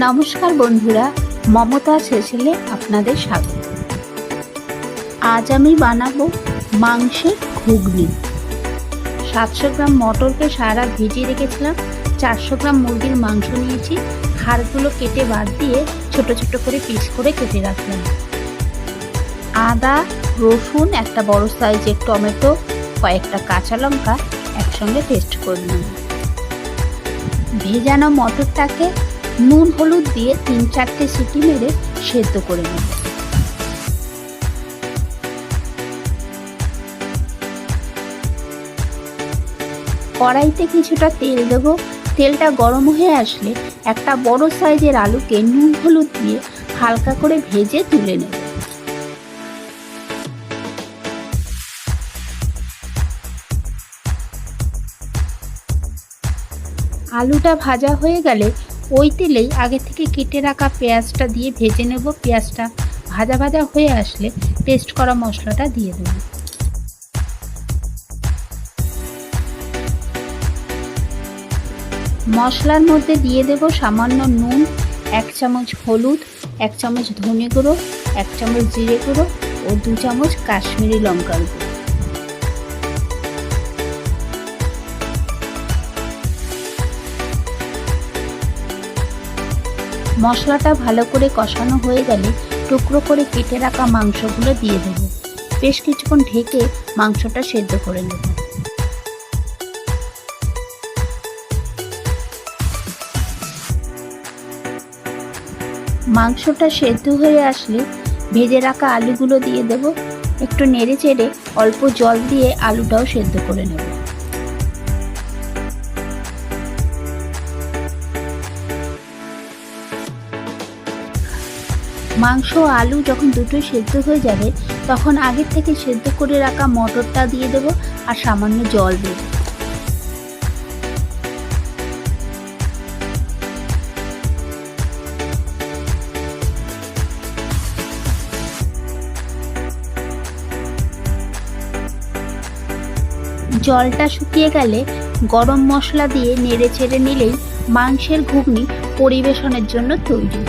নমস্কার বন্ধুরা, মমতা সেসেলে আপনাদের স্বাগত। আজ আমি বানাবো মাংসের ঘুগনি। 700 গ্রাম মটরকে সারা রাত ভিজিয়ে রেখেছিলাম। 400 গ্রাম মুরগির মাংস নিয়েছি, হাড়গুলো কেটে বাদ দিয়ে ছোট ছোট করে পিস করে কেটে রাখলাম। আদা, রসুন, একটা বড় সাইজের টমেটো, কয়েকটা কাঁচা লঙ্কা একসঙ্গে পেস্ট করে নিলাম। ভেজানো মটরটাকে নুন হলুদ দিয়ে 3-4টে সিটি মেরে সেদ্ধ করে নেব। কড়াইতে কিছুটা তেল দেবো। তেলটা গরম হয়ে আসলে একটা বড় সাইজের আলুকে নুন হলুদ দিয়ে হালকা করে ভেজে তুলে নেব। আলুটা ভাজা হয়ে গেলে ওই তেলেই আগে থেকে কেটে রাখা পেঁয়াজটা দিয়ে ভেজে নেব। পেঁয়াজটা ভাজা ভাজা হয়ে আসলে পেস্ট করা মশলাটা দিয়ে দেব। মশলার মধ্যে দিয়ে দেব সামান্য নুন, 1 চামচ হলুদ, 1 চামচ ধনে গুঁড়ো, 1 চামচ জিরে গুঁড়ো ও 2 চামচ কাশ্মীরি লঙ্কার গুঁড়ো। মশলাটা ভালো করে কষানো হয়ে গেলে টুকরো করে কেটে রাখা মাংসগুলো দিয়ে দেব। বেশ কিছুক্ষণ ঢেকে মাংসটা সেদ্ধ করে নেব। মাংসটা সেদ্ধ হয়ে আসলে ভেজে রাখা আলুগুলো দিয়ে দেব। একটু নেড়ে চেড়ে অল্প জল দিয়ে আলুটাও সেদ্ধ করে নেব। মাংস আলু যখন দুটোই সেদ্ধ হয়ে যাবে তখন আগে থেকে সেদ্ধ করে রাখা মটরটা দিয়ে দেব আর সামান্য জল দেব। জলটা শুকিয়ে গেলে গরম মশলা দিয়ে নেড়ে চেড়ে নিলেই মাংসের ঘুগনি পরিবেশনের জন্য তৈরি।